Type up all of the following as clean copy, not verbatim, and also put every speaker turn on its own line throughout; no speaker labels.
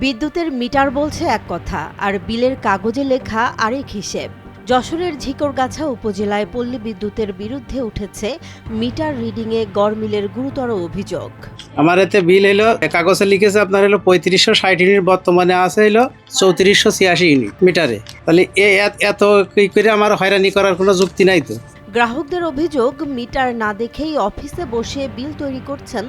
বিদ্যুতের মিটার বলছে এক কথা আর বিলের কাগজে লেখা আরেক হিসেব। যশোরের ঝিকরগাছা উপজেলায় পল্লী বিদ্যুতের বিরুদ্ধে উঠেছে মিটার রিডিংয়ে গড়মিলের গুরুতর অভিযোগ।
আমার এতে বিল এলো, কাগজে লিখেছে আপনার হলো 3560 ইউনিট, বর্তমানে আছে হলো 3486 ইউনিট মিটারে। তাহলে এত কি করে আমার হয়রানি করার কোনো যুক্তি নাই তো।
গ্রাহকদের অভিযোগ, মিটার না দেখেই অফিসে বসে বিল তৈরি করছেন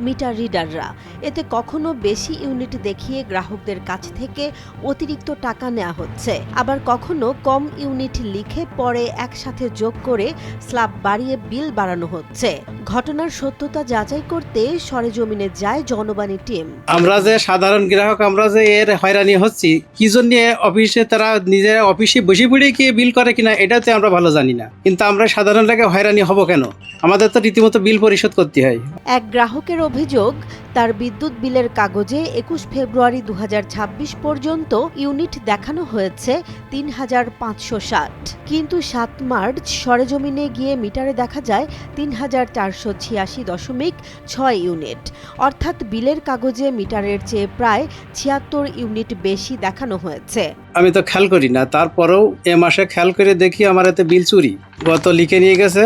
মিটার রিডাররা। এতে কখনো বেশি ইউনিট দেখিয়ে গ্রাহকদের কাছ থেকে অতিরিক্ত টাকা নেওয়া হচ্ছে, আবার কখনো কম ইউনিট লিখে পরে একসাথে যোগ করে স্ল্যাব বাড়িয়ে বিল বাড়ানো হচ্ছে। ঘটনার সত্যতা যাচাই করতে সরেজমিনে যায় জনবাণী টিম।
আমরা যে সাধারণ গ্রাহক, আমরা যে এর হয়রানি হচ্ছি কি জন্য, অফিসে তারা নিজেরা অফিসে বসে পড়ে কি বিল করে কিনা এটাতে আমরা ভালো জানি না, কিন্তু আমরা সাধারণ লোকে হয়রানি হব কেন? আমাদের তো রীতিমতো বিল পরিশোধ করতে হয়। এক
গ্রাহকের অভিযোগ, তার বিদ্যুৎ বিলের কাগজে 21 ফেব্রুয়ারি 2026 পর্যন্ত ইউনিট দেখানো হয়েছে 3560, কিন্তু 7 মার্চ সরেজমিনে গিয়ে মিটারে দেখা যায় 3486.6 ইউনিট, অর্থাৎ বিলের কাগজে মিটারের চেয়ে প্রায় 76 ইউনিট বেশি দেখানো হয়েছে।
আমি তো খেয়াল করি না, তারপরেও এ মাসে খেয়াল করে দেখি আমার এতে বিল চুরি। গত লিখে নিয়ে গেছে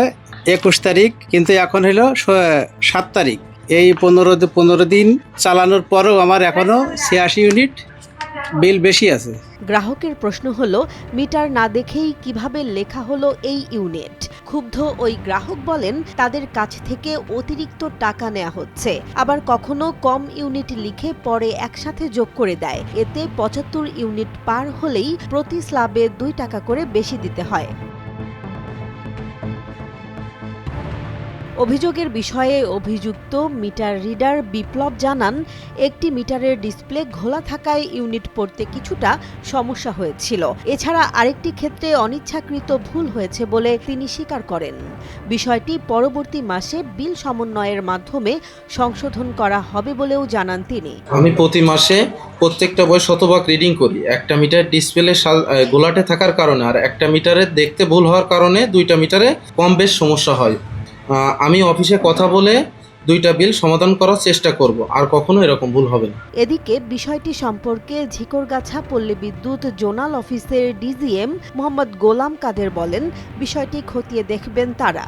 21 তারিখ, কিন্তু এখন হলো 7 তারিখ। এই 15 দিন চালানোর পরেও আমার এখনো 86 ইউনিট বিল বেশি আছে।
গ্রাহকের প্রশ্ন হলো, মিটার না দেখেই কিভাবে লেখা হলো এই ইউনিট? ক্ষুব্ধ ওই গ্রাহক বলেন, তাদের কাছ থেকে অতিরিক্ত টাকা নেওয়া হচ্ছে, আবার কখনো কম ইউনিট লিখে পরে একসাথে যোগ করে দেয়। এতে 75 ইউনিট পার হলেই প্রতি স্ল্যাবে 2 টাকা করে বেশি দিতে হয়। অভিযোগের বিষয়ে অভিযুক্ত মিটার রিডার বিপ্লব জানান, একটি মিটারের ডিসপ্লে ঘোলা থাকায় ইউনিট পড়তে কিছুটা সমস্যা হয়েছিল। এছাড়া আরেকটি ক্ষেত্রে অনিচ্ছাকৃত ভুল হয়েছে বলে তিনি স্বীকার করেন। বিষয়টি পরবর্তী মাসে বিল সমন্বয়ের মাধ্যমে সংশোধন করা হবে বলেও জানান তিনি।
আমি প্রতি মাসে প্রত্যেকটা বই শতভাগ রিডিং করি। একটা মিটার ডিসপ্লে গোলাটে থাকার কারণে আর একটা মিটারের দেখতে ভুল হওয়ার কারণে 2টা মিটারে কম বেশ সমস্যা হয়। আমি অফিসে কথা বলে 2টা বিল সমাধান করার চেষ্টা করব, আর কখনো এরকম ভুল হবে না।
এদিকে বিষয়টি সম্পর্কে ঝিকরগাছা পল্লী বিদ্যুৎ জোনাল অফিসের ডিজিএম মোহাম্মদ গোলাম কাদের বলেন, বিষয়টি খতিয়ে দেখবেন তারা।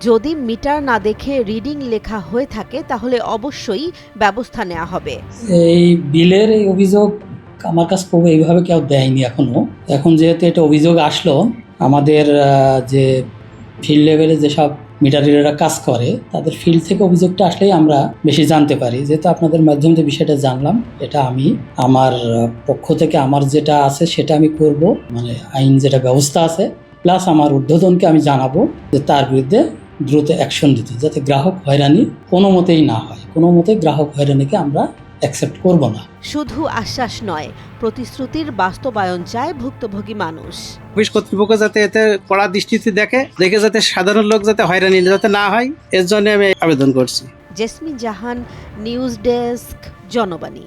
যদি মিটার না দেখে রিডিং লেখা হয়ে থাকে তাহলে অবশ্যই ব্যবস্থা নেওয়া হবে।
এই বিলের এই অভিযোগ আমার কাছে এইভাবে কেউ দেয়নি এখনো। এখন যেহেতু এটা অভিযোগ আসলো, আমাদের যে ফিল্ড লেভেলে যেসব মিটার রিডাররা কাজ করে তাদের ফিল্ড থেকে অভিযোগটা আসলেই আমরা বেশি জানতে পারি। যেহেতু আপনাদের মাধ্যমে বিষয়টা জানলাম, এটা আমি আমার পক্ষ থেকে আমার যেটা আছে সেটা আমি করব, মানে আইন যেটা ব্যবস্থা আছে, প্লাস আমার ঊর্ধ্বতনকে আমি জানাবো যে তার বিরুদ্ধে দ্রুত অ্যাকশন দিতে, যাতে গ্রাহক হয়রানি কোনো মতেই না হয়। কোনো মতেই গ্রাহক হয়রানিকে আমরা অ্যাকসেপ্ট করব না।
শুধু আশ্বাস নয়, প্রতিশ্রুতির বাস্তবায়ন চায় ভুক্তভোগী মানুষ।
অফিস কর্তৃপক্ষ যাতে এতে কড়া দৃষ্টিতে দেখে যাতে সাধারণ লোক যাতে হয়রানি যাতে না হয়, এর জন্য আমি আবেদন করছি।
জেসমিন জাহান, নিউজ ডেস্ক, জনবাণী।